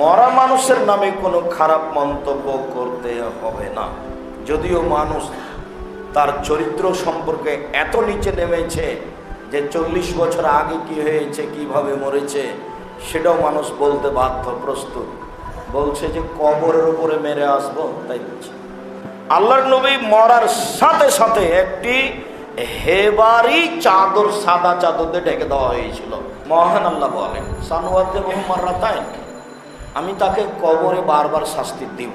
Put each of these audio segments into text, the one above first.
মরা মানুষের নামে কোনো খারাপ মন্তব্য করতে হবে না। যদিও মানুষ তার চরিত্র সম্পর্কে এত নিচে নেমেছে যে 40 বছর আগে কি হয়েছে, কিভাবে মরেছে, সেটাও মানুষ বলতে বাধ্য, প্রস্তুত। বলছে যে কবরের উপরে মেরে আসবো, তাই বলছে। আল্লাহর নবী মরার সাথে সাথে একটি হেবারি চাদর, সাদা চাদর দিয়ে ঢেকে দেওয়া হয়েছিল। মহান আল্লাহ বলেন, সানুয়াতে বহুমাররাতাইন, আমি তাকে কবরে বারবার শাস্তি দিব,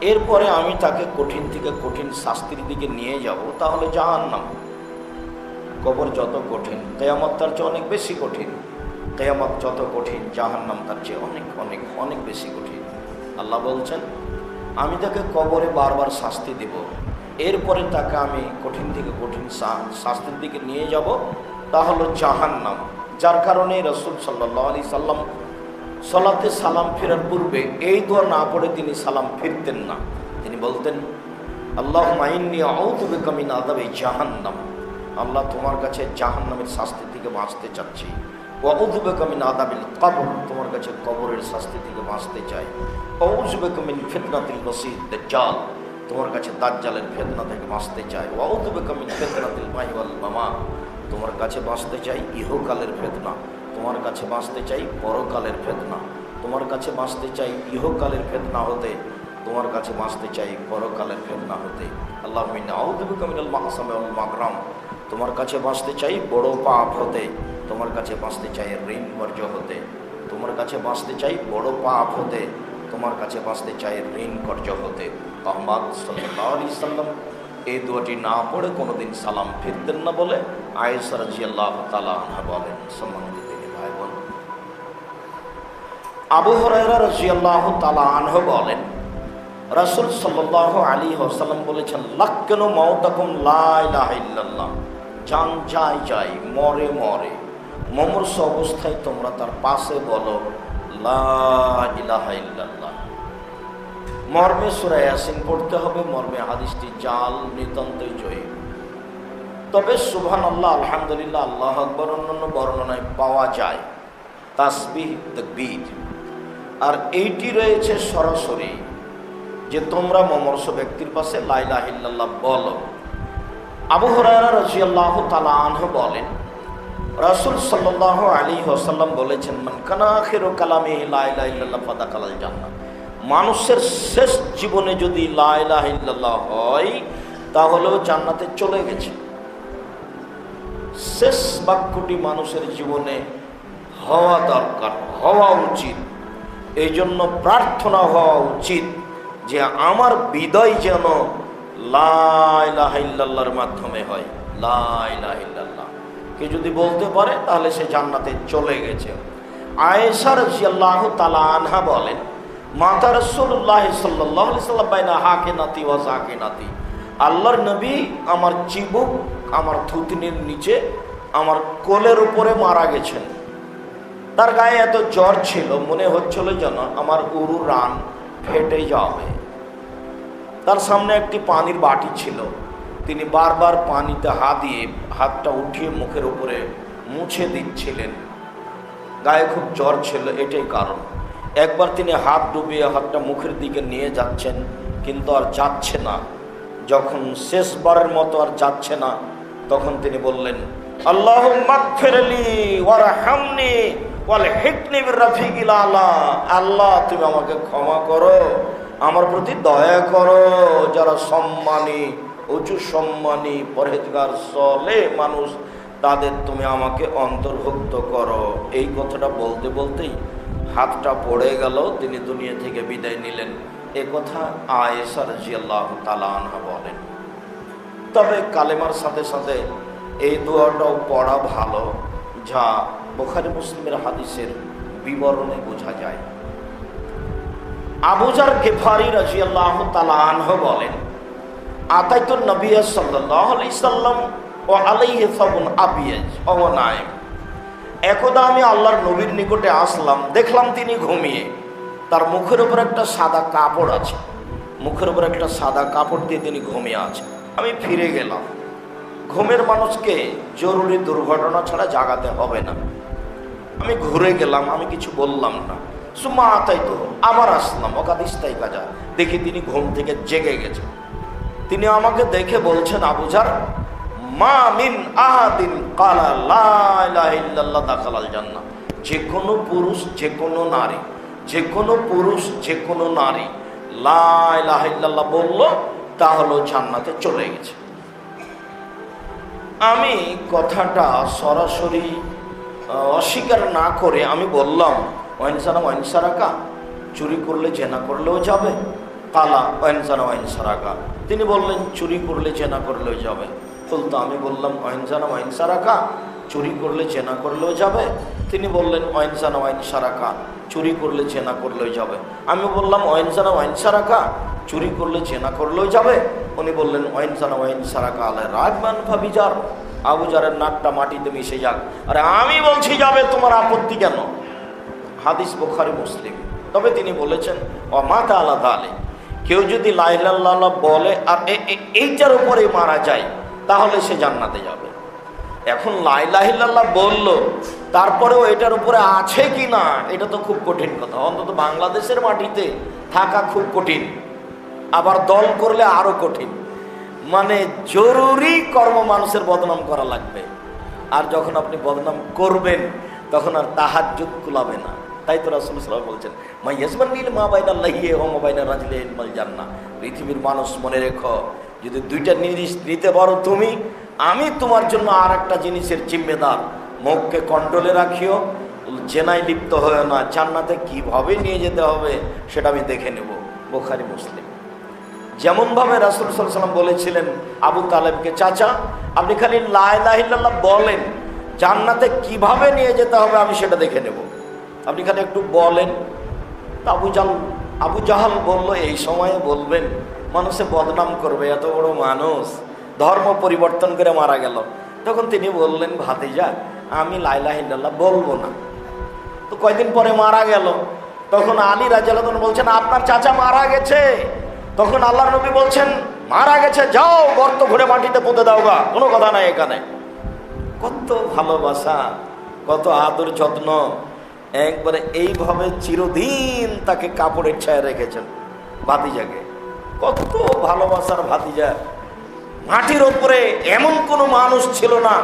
এরপরে আমি তাকে কঠিন থেকে কঠিন শাস্তির দিকে নিয়ে যাব, তাহলে জাহান্নাম। কবর যত কঠিন, কিয়ামত তার চেয়ে অনেক বেশি কঠিন। কিয়ামত যত কঠিন, জাহান্নাম তার চেয়ে অনেক অনেক অনেক বেশি কঠিন। আল্লাহ বলছেন, আমি তাকে কবরে বারবার শাস্তি দিব, এরপরে তাকে আমি কঠিন থেকে কঠিন শাস্তির দিকে নিয়ে যাব, তা হলো জাহান্নাম। যার কারণে রাসূল সাল্লাল্লাহু আলাইহি সাল্লাম সালাতে সালাম ফেরার পূর্বে এই দোয়া না পড়ে তিনি সালাম ফিরতেন না। তিনি বলতেন, আল্লাহুম্মা ইন্নী আউযু বিকা মিন আযাবি জাহান্নাম, আল্লাহ তোমার কাছে জাহান্নামের শাস্তি থেকে বাঁচতে চাচ্ছি। ওয়া আউযু বিকা মিন আযাবিল কবর, তোমার কাছে কবরের শাস্তি থেকে বাঁচতে চাই। ওয়া আউযু বিকা মিন ফিতনাতিল মাসীহ দাজ্জাল, তোমার কাছে দাজ্জালের ফিতনা থেকে বাঁচতে চাই। ওয়া আউযু বিকা মিন ফিতনাতিল মাহইয়া ওয়াল মামাত, তোমার কাছে বাঁচতে চাই ইহকালের ফিতনা, তোমার কাছে বাঁচতে চাই পরকালের ফিতনা, তোমার কাছে বাঁচতে চাই ইহকালের ফিতনা হতে, তোমার কাছে বাঁচতে চাই পরকালের ফিতনা হতে। আল্লাহুম্মা ইন্নী আউযু বিকা মিনাল মাহসামি ওয়াল মাগরাম, তোমার কাছে বাঁচতে চাই বড় পাপ হতে, তোমার কাছে বাঁচতে চাই ঋণ কর্য হতে, তোমার কাছে বাঁচতে চাই বড় পাপ হতে, তোমার কাছে বাঁচতে চাই ঋণ কর্য হতে। মুহাম্মদ সাল্লাল্লাহু আলাইহি সাল্লাম এই দোয়াটি না পড়ে কোনোদিন সালাম ফিরতেন না বলে আয়েশা রাদিয়াল্লাহু তাআলা আনহা বলেন। সম্মানিত দিনী ভাই বোন, আবু হুরায়রা রাদিয়াল্লাহু তাআলা আনহু বলেন, রাসূল সাল্লাল্লাহু আলাইহি ওয়াসাল্লাম বলেছেন, লাক্কানু মাউতাকুম লা ইলাহা ইল্লাল্লাহ, জান যায় যায়, মরে মরে, মুমূর্ষ অবস্থায় তোমরা তার পাশে বলো লা ইলাহা ইল্লাল্লাহ। মর্মে সূরা ইয়াসিন পড়তে হবে, মর্মে হাদিসটি জাল, নিতান্তই জয়ী। তবে সুবহানাল্লাহ, আলহামদুলিল্লাহ, আল্লাহু আকবার অন্যান্য বর্ণনায় পাওয়া যায় তাসবিহ, তাকবীর। আর এইটি রয়েছে সরাসরি যে তোমরা মমর্ষ ব্যক্তির পাশে লা ইলাহা ইল্লাল্লাহ বলো। আবু হুরায়রা রাদিয়াল্লাহু তাআলা আনহু বলেন, রাসূল সাল্লাল্লাহু আলাইহি ওয়াসাল্লাম বলেছেন, মান কানা আখিরু কালামিহি লা ইলাহা ইল্লাল্লাহ ফাদাখালাল জান্নাহ, মানুষের শেষ জীবনে যদি লা ইলাহা ইল্লাল্লাহ হয় তাহলেও জান্নাতে চলে গেছে। শেষ বাক্যটি মানুষের জীবনে হওয়া দরকার, হওয়া উচিত। এই জন্য প্রার্থনা হওয়া উচিত যে আমার বিদায় যেন লা ইলাহা ইল্লাল্লাহর মাধ্যমে হয়। লা ইলাহা ইল্লাল্লাহ কে যদি বলতে পারে তাহলে সে জান্নাতে চলে গেছে। আয়েশা রাদিয়াল্লাহু তাআলা আনহা বলেন, মাতা রাসূলুল্লাহ সাল্লাল্লাহু আলাইহি সাল্লাম বাইনা হাকিনাতি ওয়া যাকিনাতি, আল্লাহর নবী আমার চিবুক, আমার থুতনির নিচে, আমার কোলের উপরে মারা গেছেন। তার গায়ে এত জ্বর ছিল, মনে হচ্ছিল যেন আমার উরু রান ফেটে যাবে। তার সামনে একটি পানির বাটি ছিল, তিনি বারবার পানিতে হাত দিয়ে হাতটা উঠিয়ে মুখের উপরে মুছে দিচ্ছিলেন। গায়ে খুব জ্বর ছিল, এটাই কারণ। একবার তিনি হাত ডুবিয়ে হাতটা মুখের দিকে নিয়ে যাচ্ছেন, কিন্তু আর যাচ্ছে না। যখন শেষবারের মতো আর যাচ্ছে না, তখন তিনি বললেন, আল্লাহুম্মা গফিরলি ওয়ারহামনি ওয়ালহিকনি বিরফিকিল আলা, আল্লাহ তুমি আমাকে ক্ষমা করো, আমার প্রতি দয়া করো, যারা সম্মানী, উঁচু সম্মানী, পরহেজগার সলে মানুষ, তাদের তুমি আমাকে অন্তর্ভুক্ত করো। এই কথাটা বলতে বলতেই হাতটা পড়ে গেল, তিনি দুনিয়া থেকে বিদায় নিলেন। এ কথা আয়েশা রাদিয়াল্লাহু তাআলা আনহা বলেন। তবে কালেমার সাথে সাথে এই দোয়াটাও পড়া ভালো, যা বুখারী মুসলিমের হাদিসের বিবরণে বোঝা যায়। আবু যার গিফারি রাদিয়াল্লাহু তাআলা আনহু বলেন, আতাইতুন নবী সাল্লাল্লাহু আলাইহি সাল্লাম ওয়া আলাইহি সাবুন আবিয়াজ ওয়া নাইম, একদা আমি আল্লাহর নবীর নিকটে আসলাম, দেখলাম তিনি ঘুমিয়ে, তার মুখের উপর একটা সাদা কাপড় আছে, মুখের উপর একটা সাদা কাপড় দিয়ে তিনি ঘুমিয়ে আছে। আমি ফিরে গেলাম। ঘুমের মানুষকে জরুরি দুর্ঘটনা ছাড়া জাগাতে হবে না। আমি ঘুরে গেলাম, আমি কিছু বললাম না। সুম্মা আতাইতু, আবার আসলাম, ওকাদিস্তাই কাজা, দেখি তিনি ঘুম থেকে জেগে গেছেন। তিনি আমাকে দেখে বলছেন, আবু যার, মা মিন আহাদিন কালা লা ইলাহা ইল্লাল্লাহ দাখালাল জান্নাহ। যে কোনো পুরুষ, যে কোনো নারী, যে কোনো পুরুষ, যে কোনো নারী লা ইলাহা ইল্লাল্লাহ বলল, তা হলো জান্নাতে চলে গেছে। আমি কথাটা সরাসরি অস্বীকার না করে আমি বললাম, ওয়াইনসানা ওয়াইনসারাকা, চুরি করলে জেনা করলেও যাবে? কালা ওয়াইনসানা ওয়াইনসারাকা, তিনি বললেন চুরি করলে জেনা করলেও যাবে। বলতো আমি বললাম ওয়াইনসানা ওয়াইনসারাকা, চুরি করলে জেনা করলেও যাবে? তিনি বললেন ওয়াইনসানা ওয়াইনসারাকা, চুরি করলে জেনা করলেও যাবে। আমি বললাম ওয়াইনসানা ওয়াইনসারাকা, চুরি করলে জেনা করলেও যাবে? উনি বললেন ওয়াইনসানা ওয়াইনসারাকা আলে রাগমান ফাবিজার, আবু জারের নাকটা মাটিতে মিশে যাক। আরে আমি বলছি যাবে, তোমার আপত্তি কেন? হাদিস বুখারী মুসলিম। তবে তিনি বলেছেন ও মাতা আলাদা আলে, কেউ যদি লা ইলাহা ইল্লাল্লাহ বলে আর এইটার উপরে মারা যায়, তাহলে সে জান্নাতে যাবে। এখন লা ইলাহা ইল্লাল্লাহ বলল, তারপরেও এটার উপরে আছে কি না, এটা তো খুব কঠিন কথা। অন্তত বাংলাদেশের মাটিতে থাকা খুব কঠিন, আবার দল করলে আরো কঠিন। মানে জরুরি কর্ম মানুষের বদনাম করা লাগবে, আর যখন আপনি বদনাম করবেন তখন আর তাহাজ্জুদ কুলাবে না। তাই তো রাসূল সাল্লাল্লাহু আলাইহি ওয়াসাল্লাম বলছেন, মা ইয়াজমানিল মা বাইনা লাহিয়ে ওয়া মা বাইনা রাজলিন মাল জান্নাহ। পৃথিবীর মানুষ মনে রেখো, যদি দুইটা জিনিস নিতে পারো তুমি, আমি তোমার জন্য আর একটা জিনিসের জিম্মেদার। মুখকে কন্ট্রোলে রাখিও, জেনায় লিপ্ত হয়েও না, জান্নাতে কিভাবে নিয়ে যেতে হবে সেটা আমি দেখে নেব। বুখারী মুসলিম। যেমনভাবে রাসূল সাল্লাল্লাহু আলাইহি ওয়াসাল্লাম বলেছিলেন আবু তালেবকে, চাচা আপনি খালি লা ইলাহা ইল্লাল্লাহ বলেন, জান্নাতে কিভাবে নিয়ে যেতে হবে আমি সেটা দেখে নেব, আপনি খালি একটু বলেন। আবু জাহাল বলল, এই সময়ে বলবেন, মানুষে বদনাম করবে, এত বড় মানুষ ধর্ম পরিবর্তন করে মারা গেল। তখন তিনি বললেন, ভাতিজা আমি লা ইলাহা ইল্লাল্লাহ বলবো না। তো কয়দিন পরে মারা গেল। তখন আলী রাদিয়াল্লাহু আনহু বলছেন, আপনার চাচা মারা গেছে। তখন আল্লাহর নবী বলছেন, মারা গেছে, যাও গর্ত ঘুরে মাটিতে পুঁতে দাও গা, কোনো কথা নাই এখানে। কত ভালোবাসা, কত আদর যত্ন, একবারে এইভাবে চিরদিন তাকে কাপড়ের ছায়া রেখেছেন ভাতিজাকে। কত ভালোবাসার ভাতিজা। মাটির ওপরে এমন কোনো মানুষ ছিল না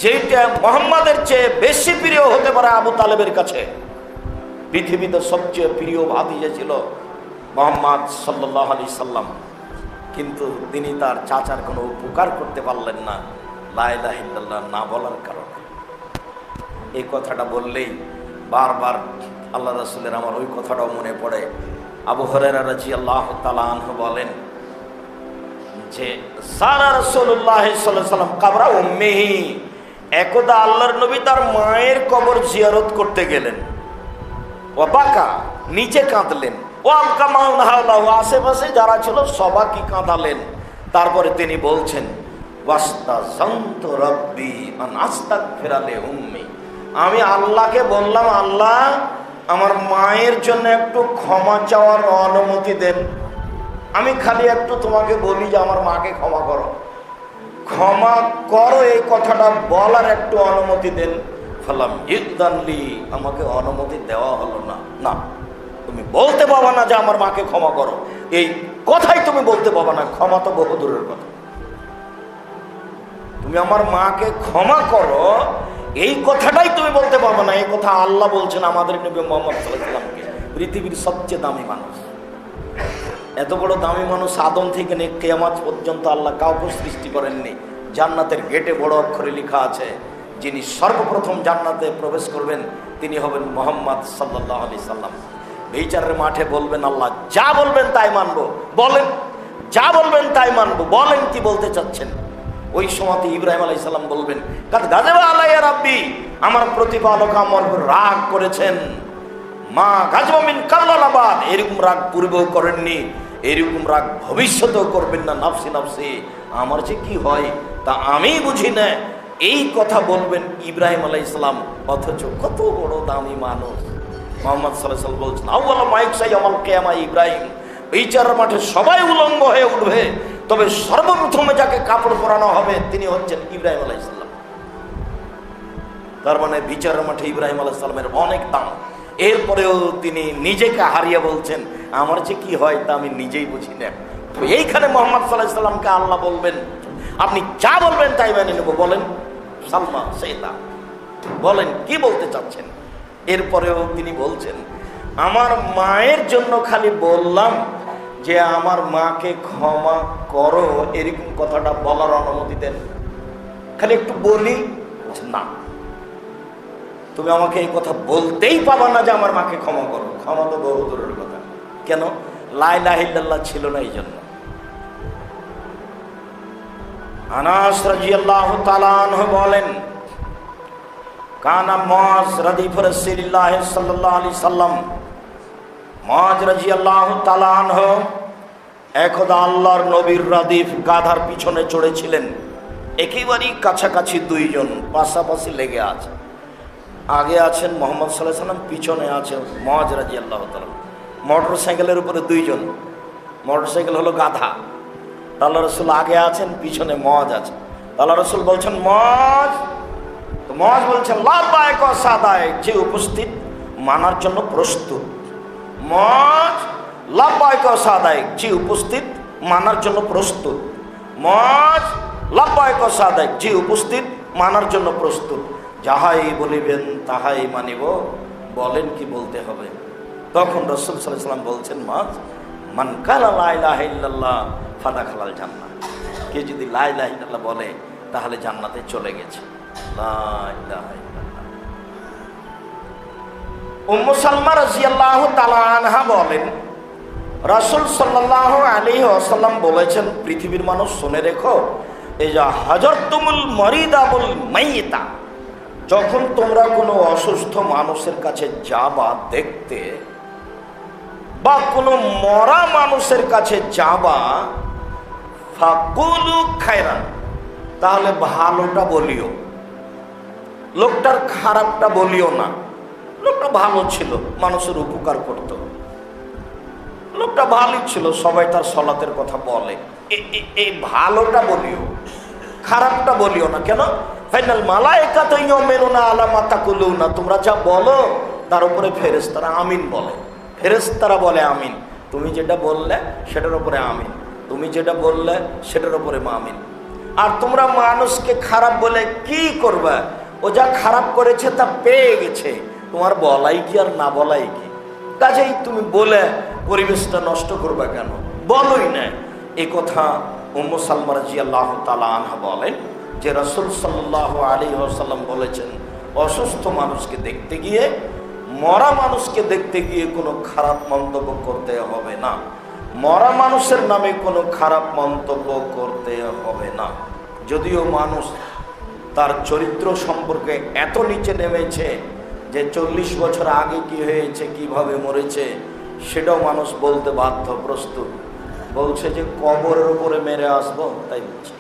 যেটা মুহাম্মাদের চেয়ে বেশি প্রিয় হতে পারে আবু তালেবের কাছে। পৃথিবীতে সবচেয়ে প্রিয় ভাতিজা ছিল মুহাম্মদ সাল্লাল্লাহু আলাইহি সাল্লাম, কিন্তু তিনি তার চাচার কোনো উপকার করতে পারলেন না লা ইলাহা ইল্লাল্লাহ না বলার কারণে। এই কথাটা বললেই বারবার আল্লাহ রাসূলের আমার ওই কথাটাও মনে পড়ে। আবু হুরায়রা রাদিয়াল্লাহু তাআলা আনহু বলেন যে সারা রাসূলুল্লাহ সাল্লাল্লাহু আলাইহি ওয়াসাল্লাম কবর উম্মিহি, একদা আল্লাহর নবী তার মায়ের কবর জিয়ারত করতে গেলেন। ও বাকা, নিচে কাঁদলেন। ও আলকামাউনাহু, আশেপাশে যারা ছিল সবাইকে কাঁদালেন। তারপরে তিনি বলছেন, ওয়াস্তাযানতু রাব্বি আন আস্তাগফিরা লি উম্মি, আমি আল্লাহকে বললাম, আল্লাহ আমার মায়ের জন্য একটু ক্ষমা চাওয়ার অনুমতি দেন। আমি খালি একটু তোমাকে বলি যে আমার মাকে ক্ষমা করো, ক্ষমা করো, এই কথাটা বলার একটু অনুমতি দেন। ফালাম ইদানলি, আমাকে অনুমতি দেওয়া হলো না। না, তুমি বলতে পারবা না যে আমার মাকে ক্ষমা করো, এই কথাই তুমি বলতে পারবা না। ক্ষমা তো বহু দূরের কথা, তুমি আমার মাকে ক্ষমা করো এই কথাটাই তুমি বলতে পারবে না। এই কথা আল্লাহ বলছেন আমাদের নবী মুহাম্মদ সাল্লাল্লাহু আলাইহি ওয়াসাল্লামকে, পৃথিবীর সবচেয়ে দামি মানুষ। এত বড় দামি মানুষ আদম থেকে নিয়ে কিয়ামত পর্যন্ত আল্লাহ কাউকে সৃষ্টি করেননি। জান্নাতের গেটে বড় অক্ষরে লেখা আছে, যিনি সর্বপ্রথম জান্নাতে প্রবেশ করবেন তিনি হবেন মুহাম্মদ সাল্লাল্লাহু আলাইহি সাল্লাম। বিচারের মাঠে বলবেন, আল্লাহ যা বলবেন তাই মানবো। বলেন, যা বলবেন তাই মানবো। বলেন কি বলতে চাচ্ছেন। ওই সময় ইব্রাহিম আলাইহিস সালাম বলবেন, কাদ গাযাবা আলাইয়া রাব্বি, আমার প্রতিপালক আমার উপর রাগ করেছেন। মা গাযবা মিন কাল্লাবাদ, এরকম রাগ পূর্বেও করেননি, এরকম রাগ ভবিষ্যতেও করবেন না। নাফসি নাফসি, আমার যে কি হয় তা আমি বুঝি না। এই কথা বলবেন ইব্রাহিম আলাইহিস সালাম, অথচ কত বড় দামি মানুষ মুহাম্মদ সাল্লাল্লাহু আলাইহি ওয়াসাল্লাম বলছেন, আউয়ালা মা ইয়াকশা ইয়াউমাল কিয়ামা ইব্রাহিম, বিচারের মাঠে সবাই উলঙ্গ হয়ে উঠবে, তবে সর্বপ্রথমে যাকে কাপড় পরানো হবে তিনি হচ্ছেন ইব্রাহিম আলাইহিস সালাম। তার মানে বিচারের মাঠে ইব্রাহিম আলাইহিস সালামের অনেক দাম। এরপরেও তিনি নিজেকে হারিয়ে বলছেন আমার যে কি হয় তা আমি নিজেই বুঝি না। তো এইখানে মোহাম্মদ সাল্লাল্লাহু আলাইহি সাল্লামকে আল্লাহ বলবেন আপনি যা বলবেন তাই মেনে নেব। বলেন সালমা সেটা বলেন কি বলতে চাচ্ছেন। এরপরেও তিনি বলছেন আমার মায়ের জন্য খালি বললাম যে আমার মাকে ক্ষমা করো, এরকম কথাটা বলার অনুমতি দেন, খালি একটু বলি। না, তুমি আমাকে এই কথা বলতেই পাবা না যে আমার মাকে ক্ষমা করো। ক্ষমা তো বহু দূরের কথা। কেন? লা ইলাহা ইল্লাল্লাহ ছিল না এই জন্য। আনাস রাদিয়াল্লাহু তাআলা আনহু বলেন কানা মুআজ রাদিফ রাসূলুল্লাহ সাল্লাল্লাহু আলাইহি সাল্লাম, মুআজ রাদিয়াল্লাহু তাআলা আনহু একদা আল্লাহর নবীর রাদিফ গাধার পিছনে চড়েছিলেন। একেবারেই কাছাকাছি দুইজন পাশাপাশি লেগে আছে। আগে আছেন মুহাম্মদ সাল্লাল্লাহু আলাইহি সাল্লাম, পিছনে আছে মুআজ রাদিয়াল্লাহু তাআলা। মোটর সাইকেলের উপরে দুইজন, মোটর সাইকেল হলো গাধা। আল্লাহ রসুল আগে আছেন, পিছনে মুআজ আছে। আল্লাহ রসুল বলছেন মুআজ, তো মুআজ বলছেন লাব্বাইক ওয়া সাদাইক, যে উপস্থিত মানার জন্য প্রস্তুত। মুআজ লাব্বাইক ওয়া সাদাইক, যে উপস্থিত মানার জন্য প্রস্তুত। মুআজ লাব্বাইক ওয়া সাদাইক, যে উপস্থিত মানার জন্য প্রস্তুত। যাহাই বলিবেন তাহাই মানিব, বলেন কি বলতে হবে। তখন রাসূল সাল্লাল্লাহু আলাইহি ওয়াসাল্লাম বলছেন মুআজ মান কালা লা ইলাহা ইল্লাল্লাহ ফাদাখালাল জান্নাহ, কে যদি লা ইলাহা ইল্লাল্লাহ বলে তাহলে জান্নাতে চলে গেছে। লা ইলাহা ইল্লাল্লাহ। উম্মু সালমা রাদিয়াল্লাহু তাআলা আনহা বলেন রাসূল সাল্লাল্লাহু আলাইহি ওয়াসাল্লাম বলেছেন পৃথিবীর মানুষ শুনে রেখো, এই যে হাজারতুমুল মারিদা ওয়াল মাইয়িতা, যখন তোমরা কোনো অসুস্থ মানুষের কাছে যাবা দেখতে বা কোনো মরা মানুষের কাছে যাবা, ফাকুলু খায়রান, তাহলে ভালোটা বলিও, লোকটার খারাপটা বলিও না। লোকটা ভালো ছিল, মানুষের উপকার করত, লোকটা ভালোই ছিল, সবাই তার সলাতের কথা বলে, এই ভালোটা বলিও, খারাপটা বলিও না। কেন? ফাইনাল মালায়েকাতু ইউমিনুনা আলা মা তাকুলুনা, তোমরা যা বলো তার উপরে ফেরেশতারা আমিন বলে। ফেরেশতারা বলে আমিন, তুমি যেটা বললে সেটার উপরে আমিন, তুমি যেটা বললে সেটার উপরে আমিন। আর তোমরা মানুষকে খারাপ বলে কি করবে? ও যা খারাপ করেছে তা পেয়ে গেছে, তোমার বলাই কি আর না বলাই কি? কাজেই তুমি বলে পরিবেশটা নষ্ট করবে কেন? বলোই না। এই কথা উম্মু সালমা রাদিয়াল্লাহু তাআলা আনহা বলেন যে রাসূল সাল্লাল্লাহু আলাইহি ওয়াসাল্লাম বলেছেন অসুস্থ মানুষকে দেখতে গিয়ে, মরা মানুষকে দেখতে গিয়ে কোনো খারাপ মন্তব্য করতে হবে না। মরা মানুষের নামে কোনো খারাপ মন্তব্য করতে হবে না। যদিও মানুষ তার চরিত্র সম্পর্কে এত নিচে নেমেছে যে 40 বছর আগে কি হয়েছে, কিভাবে মরেছে, সেটাও মানুষ বলতে বাধ্য, প্রস্তুত। বলছে যে কবরের উপরে মেরে আসবো, তাই বলছে।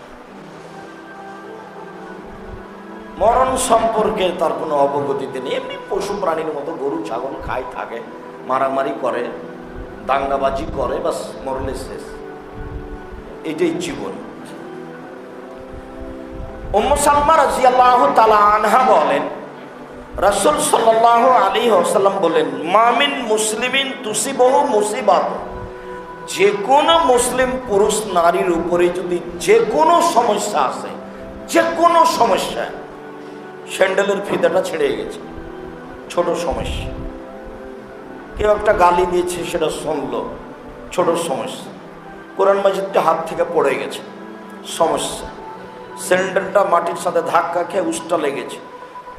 মরণ সম্পর্কে তার কোনো অবগতিতে নেই। এমনি পশু প্রাণীর মতো গরু ছাগল খায়, থাকে, মারামারি করে, দাঙ্গাবাজি করে, বাস মরলে শেষ, এটাই জীবন। উম্মু সালমা রাদিয়াল্লাহু তাআলা আনহা বলেন রাসূল সাল্লাল্লাহু আলাইহি ওয়াসাল্লাম বলেন মা মিন মুসলিমিন তুসিবহু মুসিবাত, যে কোনো মুসলিম পুরুষ নারীর উপরে যদি যে কোনো সমস্যা আসে, যে কোনো সমস্যা, স্যান্ডেলের ফিতাটা ছিঁড়ে গেছে, ছোট সমস্যা, কেউ একটা গালি দিয়েছে সেটা শুনলো, ছোট সমস্যা, কোরআন মাজিদটা হাত থেকে পড়ে গেছে, সমস্যা, স্যান্ডেলটা মাটির সাথে ধাক্কা খেয়ে উষ্টা লেগেছে,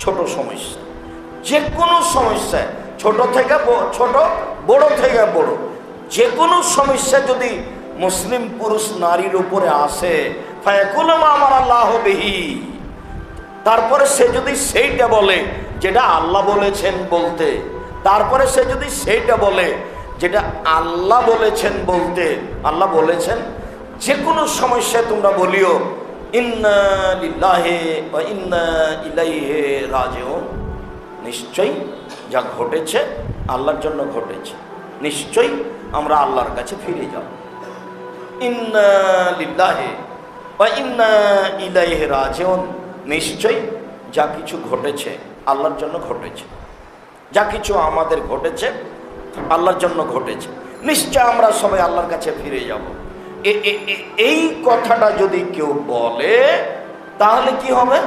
ছোট সমস্যা। যে কোনো সমস্যা, ছোট থেকে ছোট, বড় থেকে বড়, যে কোনো সমস্যা যদি মুসলিম পুরুষ নারীর উপরে আসে, ফায়াকুলু মা আমারাল্লাহু বিহি, তারপরে সে যদি সেইটা বলে যেটা আল্লাহ বলেছেন বলতে, তারপরে সে যদি সেইটা বলে যেটা আল্লাহ বলেছেন বলতে, আল্লাহ বলেছেন যে কোনো সমস্যায় তোমরা বলিও ইন্না লিল্লাহি ওয়া ইন্না ইলাইহি রাজিউন, নিশ্চয়ই যা ঘটেছে আল্লাহর জন্য ঘটেছে, নিশ্চয়ই আমরা আল্লাহর কাছে ফিরে যাব। ইন্না লিল্লাহি ওয়া ইন্না ইলাইহি রাজিউন, নিশ্চয়ই যা কিছু ঘটেছে আল্লাহর জন্য ঘটেছে। যা কিছু আমাদের ঘটেছে আল্লাহর জন্য ঘটেছে, নিশ্চয় আমরা সবাই আল্লাহর কাছে ফিরে যাব। এই কথাটা যদি কেউ বলে তাহলে কি হবে?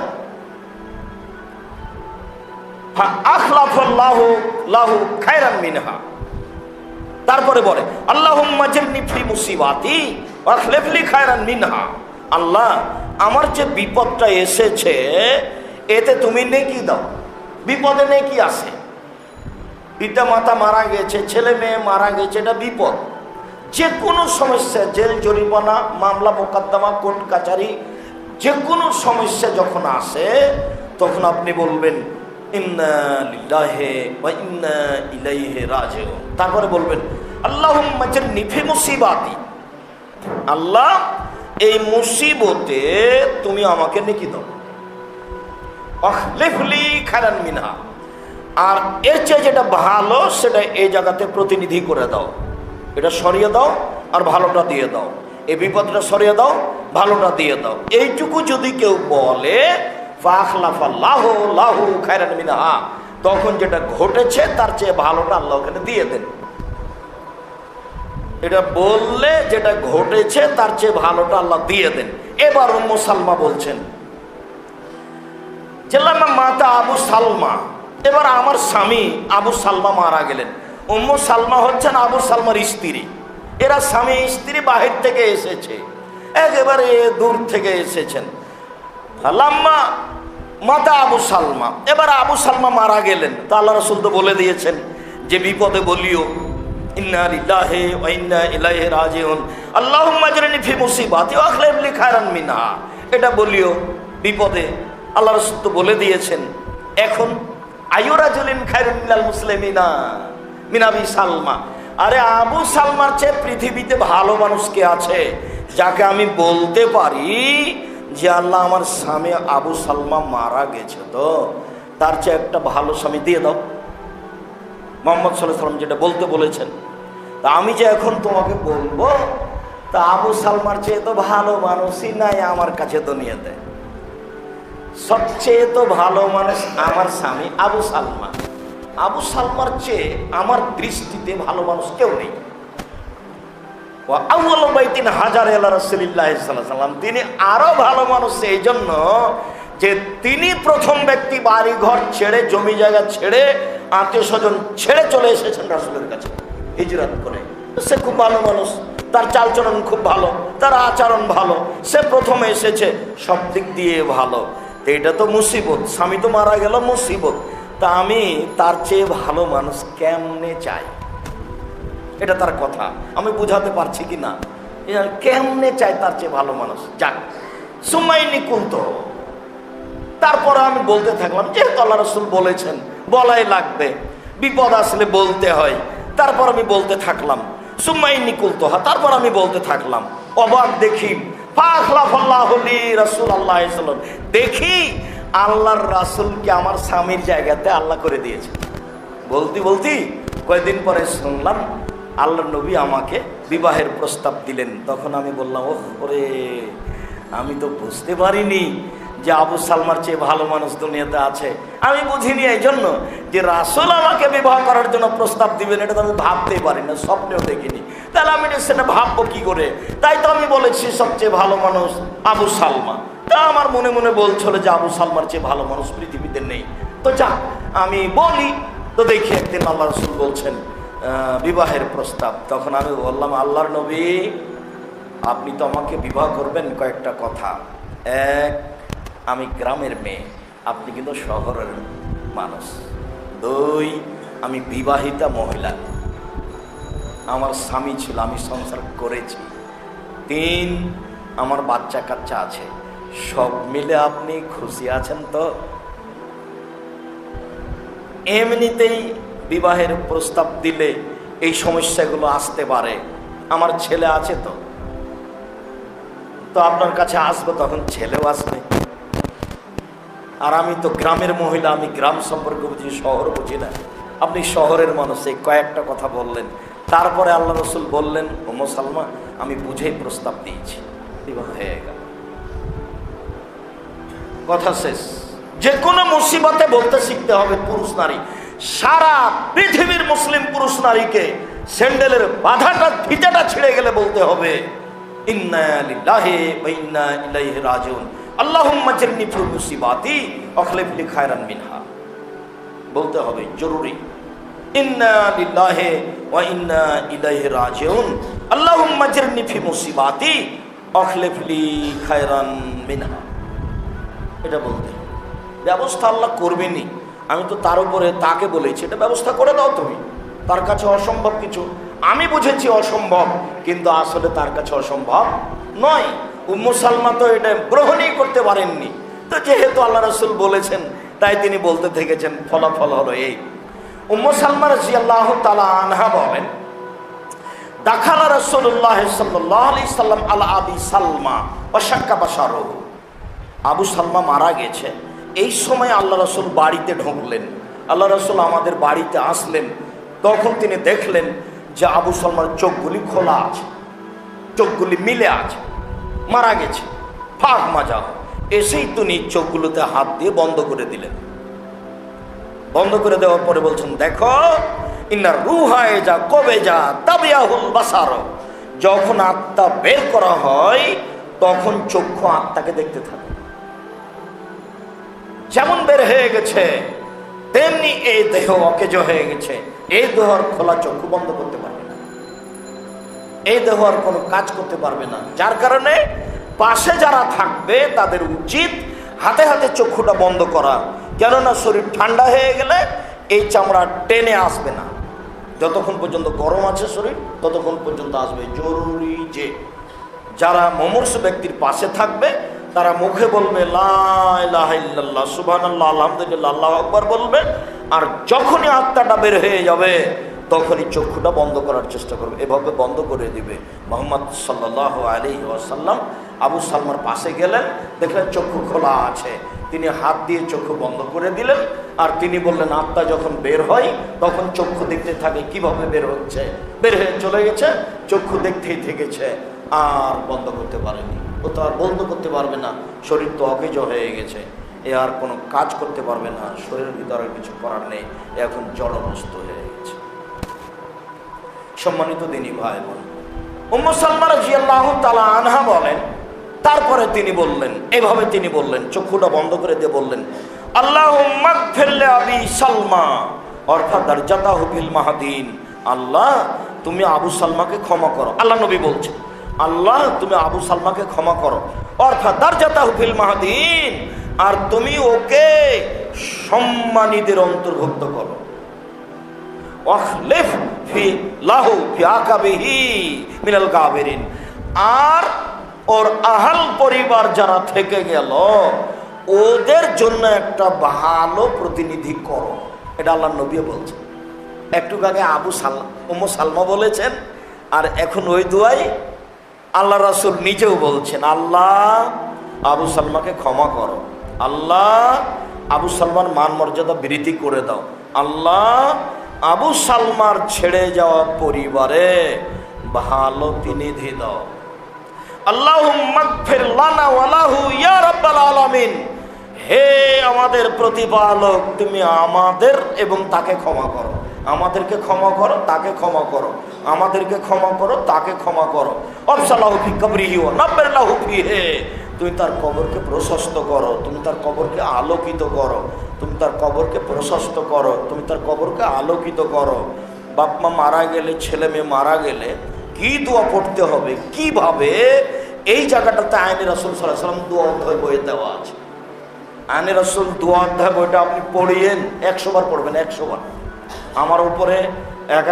আখলাফাল্লাহু লাহু খায়রান মিনহা। তারপরে বলে আল্লাহুম্মা জিরনি ফি মুসিবাতি ওয়া আখলিফ লি খায়রান মিনহা। আল্লাহ, আমার যে বিপদটা এসেছে এতে তুমি নেকি দাও। বিপদে নেকি আছে, পিতা মাতা মারা গেছে, ছেলে মেয়ে মারা গেছে, এটা বিপদ। যে কোনো সমস্যা, জেল জরিমানা, মামলা মোকদ্দমা, কোর্ট কাচারি, যে কোনো সমস্যা যখন আসে তখন আপনি বলবেন ইন্না লিল্লাহি ওয়া ইন্না ইলাইহি রাজিউন। তারপরে বলবেন আল্লাহুম্মা জিরনি ফি মুসিবাতি। আল্লাহ, এই মুসিবতে তুমি আমাকে নেকি দাও। আখলিফ লি খায়রান মিনহা। আর এর চেয়ে যেটা ভালো সেটা এই জায়গাতে প্রতিনিধি করে দাও। এটা সরিয়ে দাও আর ভালোটা দিয়ে দাও। এই বিপদটা সরিয়ে দাও, ভালোটা দিয়ে দাও। এইটুকু যদি কেউ বলে ফাখলাফাল্লাহু লাহু খায়রান মিনহা, তখন যেটা ঘটেছে তার চেয়ে ভালোটা আল্লাহ ওখানে দিয়ে দেন। এটা বললে যেটা ঘটেছে তার চেয়ে ভালোটা আল্লাহ দিয়ে দেন। এবার উম্মু সালমা বলছেন যে মাতা আবু সালমা, এবার আমার স্বামী আবু সালমা মারা গেলেন। উম্মু সালমা হচ্ছেন আবু সালমার স্ত্রী। এরা স্বামী স্ত্রী বাহির থেকে এসেছে, একেবারে দূর থেকে এসেছেন। লাম্মা মাতা আবু সালমা, এবার আবু সালমা মারা গেলেন। তা আল্লাহ রাসূল তো বলে দিয়েছেন যে বিপদে বলিও ইন্না লিল্লাহি ওয়া ইন্না ইলাইহি রাজিউন, আল্লাহুম্মা আজরিনি ফি মুসিবাতি ওয়া আখলিফ লি খায়রান মিনহা। এটা বলিও বিপদে, আল্লাহ রাসূল তো বলে দিয়েছেন। এখন আইয়ুরাজুলিন খায়রুন মিনাল মুসলিমিনা মিন আবি সালমা। আরে আবু সালমার চেয়ে পৃথিবীতে ভালো মানুষ কে আছে যাকে আমি বলতে পারি যে আল্লাহ, আমার স্বামী আবু সালমা মারা গেছে, তো তার চেয়ে একটা ভালো স্বামী দিয়ে দাও। মুহাম্মদ সাল্লাল্লাহু আলাইহি ওয়াসাল্লাম যেটা বলতে বলেছেন, তা আমি যে এখন তোমাকে বলবো, তা আবু সালমার চেয়ে তো ভালো মানুষই নাই আমার কাছে দুনিয়াতে। সবচেয়ে তো ভালো মানুষ আমার স্বামী আবু সালমা। আবু সালমার চেয়ে আমার দৃষ্টিতে ভালো মানুষ কেউ নেই। আউয়ালু বাইতিন হাজার ইলা রাসূলিল্লাহি সাল্লাল্লাহু আলাইহি ওয়াসাল্লাম, তিনি আরো ভালো মানুষ এই জন্য যে তিনি প্রথম ব্যক্তি বাড়ি ঘর ছেড়ে, জমি জায়গা ছেড়ে, আত্মীয় স্বজন ছেড়ে চলে এসেছেন রাসূলের কাছে হিজরত করে। সে খুব ভালো মানুষ, তার চালচলন খুব ভালো, তার আচরণ ভালো, সে প্রথমে এসেছে, সব দিক দিয়ে ভালো। এটা তো মুসিবত, স্বামী তো মারা গেল, মুসিবত। তা আমি তার চেয়ে ভালো মানুষ কেমনে চাই? এটা তার কথা, আমি বুঝাতে পারছি কি না? কেমনে চাই তার চেয়ে ভালো মানুষ? যাক, সুমাইনি কুন্ত। তারপরে আমি বলতে থাকলাম, যেহেতু আল্লাহ রাসূল বলেছেন বলাই লাগবে, বিপদ আসলে বলতে হয়। তারপর আমি বলতে থাকলাম সুমাইনি কুন্ত, তারপর আমি বলতে থাকলাম অবাক দেখি ফাখলাফাল্লাহু লি রাসূলুল্লাহ সাল্লাল্লাহু আলাইহি ওয়াসাল্লাম, দেখি আল্লাহর রাসূলকে আমার স্বামীর জায়গাতে আল্লাহ করে দিয়েছে। বলতে কয়েকদিন পরে শুনলাম আল্লাহর নবী আমাকে বিবাহের প্রস্তাব দিলেন। তখন আমি বললাম, ওরে, আমি তো বুঝতে পারিনি যে আবু সালমার চেয়ে ভালো মানুষ দুনিয়াতে আছে। আমি বুঝিনি এই জন্য যে রাসূল আমাকে বিবাহ করার জন্য প্রস্তাব দিবেন, এটা তো আমি ভাবতেই পারি না, স্বপ্নেও দেখিনি। তাহলে আমি সেটা ভাববো কি করে? তাই তো আমি বলেছি সবচেয়ে ভালো মানুষ আবু সালমা। তা আমার মনে মনে বলছিল যে আবু সালমার চেয়ে ভালো মানুষ পৃথিবীতে নেই। তো যা, আমি বলি। তো দেখি একদিন আল্লাহ রাসূল বলছেন বিবাহের প্রস্তাব। তখন আমি বললাম, আল্লাহর নবী, আপনি তো আমাকে বিবাহ করবেন কয়েকটা কথা। এক, আমি গ্রামের মেয়ে, আপনি কিন্তু শহরের মানুষ। দুই, আমি বিবাহিতা মহিলা, আমার স্বামী ছিল, আমি সংসার করেছি। তিন, আমার বাচ্চা কাচ্চা আছে। সব মিলে আপনি খুশি আছেন তো? এমনিতেই বিবাহের প্রস্তাব দিলে এই সমস্যাগুলো আসতে পারে। আমার ছেলে আছে তো আপনার কাছে আসবো, তখন ছেলেও আসবে। আর আমি তো গ্রামের মহিলা, আমি গ্রাম সম্পর্কে বুঝি, শহর বুঝি না। আপনি শহরের মানুষ, এই কয়েকটা কথা বললেন। তারপরে আল্লাহ রাসূল বললেন, উম্মু সালমা, আমি বুঝেই প্রস্তাব দিয়েছি, বিবাহ হয়ে গেল। কথা শেষ। যে কোনো মুসিবতে বলতে শিখতে হবে পুরুষ নারী, সারা পৃথিবীর মুসলিম পুরুষ নারীকে স্যান্ডেলের বাধাটা ফিতাটা ছিঁড়ে গেলে বলতে হবে ইন্না লিল্লাহি ওয়া ইন্না ইলাইহি রাজিউন, আল্লাহুম্মা জান্নিবনি ফি মুসিবাতি আখলিফ লি খায়রান মিনহা। বলতে হবে জরুরি, ইন্না লিল্লাহি ওয়া ইন্না ইলাইহি রাজিউন, আল্লাহুম্মা জান্নিবনি ফি মুসিবাতি আখলিফ লি খায়রান মিনহা। এটা বলতে ব্যবস্থা আল্লাহ করবেনই। আমি তো তার উপরে তাকে বলেছি এটা ব্যবস্থা করে দাও তুমি, তার কাছে অসম্ভব কিছু। আমি বুঝেছি অসম্ভব, কিন্তু আসলে তার কাছে অসম্ভব নয়। উম্মু সালমা তো এটা গ্রহণই করতে পারেননি। তো যেহেতু আল্লাহ রাসূল বলেছেন তাই তিনি বলতে থেকেছেন, ফলাফল হলো এই। উম্মু সালমা রাদিয়াল্লাহু তাআলা আনহা বলেন, দাখালা রাসূলুল্লাহ সাল্লাল্লাহু আলাইহি সাল্লাম আলা আবি সালমা ওয়া শাক্কা বাশারুহু। আবু সালমা মারা গেছে, এই সময় আল্লাহ রাসূল বাড়িতে ঢুকলেন। আল্লাহ রাসূল আমাদের বাড়িতে আসলেন, তখন তিনি দেখলেন যে আবু সালমার চোখগুলি খোলা আছে, চোখগুলি মিলে আছে, মারা গেছে, ফাঁক মাজা। এসেই তিনি চোখগুলোতে হাত দিয়ে বন্ধ করে দিলেন। বন্ধ করে দেওয়ার পরে বলছেন, দেখো ইন্নার রুহায়ে যা কবে যা তাবিয়াহুল বাসার, যখন আত্মা বের করা হয় তখন চক্ষু আত্মাকে দেখতে থাকে। যেমন বের হয়ে গেছে তেমনি এই দেহ অকেজ হয়ে গেছে, এই দেহ আর খোলা চক্ষু বন্ধ করতে পারবে না, এই দেহ আর কোনো কাজ করতে পারবে না। যার কারণে পাশে যারা থাকবে তাদের উচিত হাতে হাতে চক্ষুটা বন্ধ করা, কেননা শরীর ঠান্ডা হয়ে গেলে এই চামড়া টেনে আসবে না। যতক্ষণ পর্যন্ত গরম আছে শরীর ততক্ষণ পর্যন্ত আসবে। জরুরি যে যারা মুমূর্ষ ব্যক্তির পাশে থাকবে তারা মুখে বলবে লা ইলাহা ইল্লাল্লাহ, সুবহানাল্লাহ, আলহামদুলিল্লাহ, আল্লাহু আকবার বলবে। আর যখনই আত্মাটা বের হয়ে যাবে তখনই চক্ষুটা বন্ধ করার চেষ্টা করবে, এভাবে বন্ধ করে দিবে। মুহাম্মদ সাল্লাল্লাহু আলাইহি ওয়াসাল্লাম আবু সালমার পাশে গেলেন, দেখলেন চক্ষু খোলা আছে, তিনি হাত দিয়ে চক্ষু বন্ধ করে দিলেন। আর তিনি বললেন আত্মা যখন বের হয় তখন চক্ষু দেখতে থাকে কিভাবে বের হচ্ছে, বের হয়ে চলে গেছে, চক্ষু দেখতেই থেকেছে, আর বন্ধ করতে পারেনি। ও তো আর বন্ধ করতে পারবে না, শরীর তো অকেজ হয়ে গেছে, এ আর কোনো কাজ করতে পারবে না, শরীরের ভিতরে কিছু করার নেই, এখন জড়বস্তু হয়ে গেছে। সম্মানিত দিনী ভাই বোন, উম্মু সালমা রাদিয়াল্লাহু তাআলা আনহা বলেন, তারপরে তিনি বললেন, এভাবে তিনি বললেন, চক্ষুটা বন্ধ করে দিয়ে বললেন, আল্লাহুম্মা গফির লি আবি সালমা ওয়ারফা দারজাতাহু ফিল মাহদিন। আল্লাহ তুমি আবু সালমাকে ক্ষমা করো। আল্লাহ নবী বলছেন, আল্লাহ তুমি আবু সালমাকে ক্ষমা করো, ওয়ারফা দারজাতাহু ফিল মাহদিন, আর তুমি ওকে সম্মানীদের অন্তর্ভুক্ত করো। ওয়াখলিফ ফি লাহু ফি আকাবিহি মিনাল গাবিরিন, আর ওর আহাল পরিবার যারা থেকে গেল ওদের জন্য একটা ভালো প্রতিনিধি করো। এটা আল্লাহ নবী বলছেন। একটু আগে উম্মু সালমা বলেছেন, আর এখন ওই দুয়াই আল্লাহ রাসূল নিজেও বলছেন, আল্লাহ আবু সালমাকে ক্ষমা করো, আল্লাহ আবু সালমার মান মর্যাদা বৃদ্ধি করে দাও, আল্লাহ আবু সালমার ছেড়ে যাওয়া পরিবারে ভালো প্রতিনিধি দাও। আল্লাহুম্মা গফির লানা ওয়া লাহু ইয়া রাব্বাল আলামিন, হে আমাদের প্রতিপালক তুমি আমাদের এবং তাকে ক্ষমা করো, আমাদেরকে ক্ষমা করো, তাকে ক্ষমা করো, আমাদেরকে ক্ষমা করো, তাকে ক্ষমা করো। আফসালাহু ফি কবরিহি ওয়া নাব্বির লাহু ফিহি, তুমি তার কবরকে প্রশস্ত করো, তুমি তার কবরকে আলোকিত করো, তুমি তার কবরকে প্রশস্ত করো, তুমি তার কবরকে আলোকিত করো। বাপ মা মারা গেলে, ছেলে মেয়ে মারা গেলে কি দোয়া পড়তে হবে, কিভাবে, এই জায়গাটাতে আইনে রাসূল সাল্লাল্লাহু আলাইহি ওয়াসাল্লাম দোয়া অধ্যায় বইয়ে দেওয়া আছে। আইনে রাসূল দোয়া অধ্যায় বইটা আপনি পড়িয়েন, 100 বার পড়বেন, 100 বার। আমার উপরে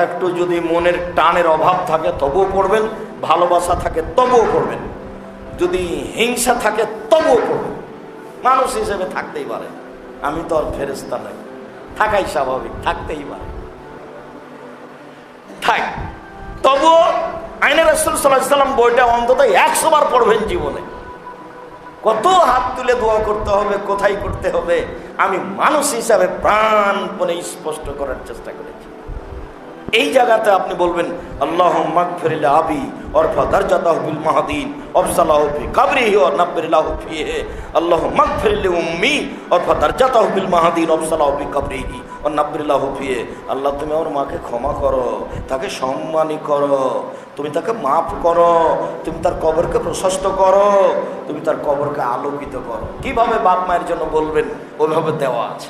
একটু যদি মনের টানের অভাব থাকে তবুও পড়বেন, ভালোবাসা থাকে তবুও পড়বেন, যদি হিংসা থাকে তবুও পড়বেন। মানুষ হিসেবে থাকতেই পারে, আমি তো আর ফেরেশতা নই, থাকাই স্বাভাবিক, থাকতেই পারে, থাক। তবুও আইনে রাসূল সাল্লাল্লাহু আলাইহি ওয়াসাল্লাম বইটা অন্তত 100 বার পড়বেন জীবনে। কত হাত তুলে দোয়া করতে হবে, কোথায় করতে হবে, আমি মানুষ হিসাবে প্রাণপণে স্পষ্ট করার চেষ্টা করেছি। এই জায়গাতে আপনি বলবেন আল্লাহুম্মা গফির লি আবি ওয়ারফা দারজাতাহু বিল মাহদিন ওয়াবসালাহু ফি কবরিহি ওয়া নাব্বির লাহু ফিহি আল্লাহুম্মা গফির লি উম্মি ওয়ারফা দারজাতাহু বিল মাহদিন ওয়াবসালাহু ফি কবরিহি ওয়া নাব্বির লাহু ফিহি। আল্লাহ তুমি আমার মাকে ক্ষমা করো, তাকে সম্মানী করো, তুমি তাকে মাফ করো, তুমি তার কবরকে প্রশস্ত করো, তুমি তার কবরকে আলোকিত করো। কিভাবে বাপ মায়ের জন্য বলবেন ওইভাবে দেওয়া আছে।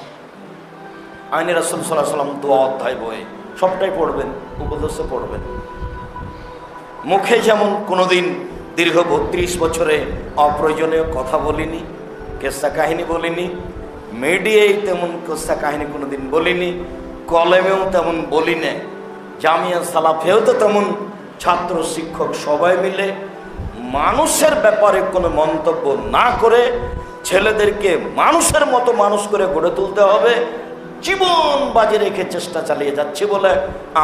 আইনে রাসূল সাল্লাল্লাহু আলাইহি ওয়াসাল্লাম দোয়া অধ্যায় বইয়ে সবটাই পড়বেন, উপদেশ পড়বেন। মুখে যেমন কোনোদিন দীর্ঘ 32 বছরে অপ্রয়োজনীয় কথা বলিনি, কেসা কাহিনী বলিনি, মিডিয়ায় তেমন কেসা কাহিনী কোনোদিন বলিনি, কলেমেও তেমন বলি না, জামিয়া সালাফেও তো তেমন ছাত্র শিক্ষক সবাই মিলে মানুষের ব্যাপারে কোনো মন্তব্য না করে ছেলেদেরকে মানুষের মতো মানুষ করে গড়ে তুলতে হবে, জীবন বাজি রেখে চেষ্টা চালিয়ে যাচ্ছি বলে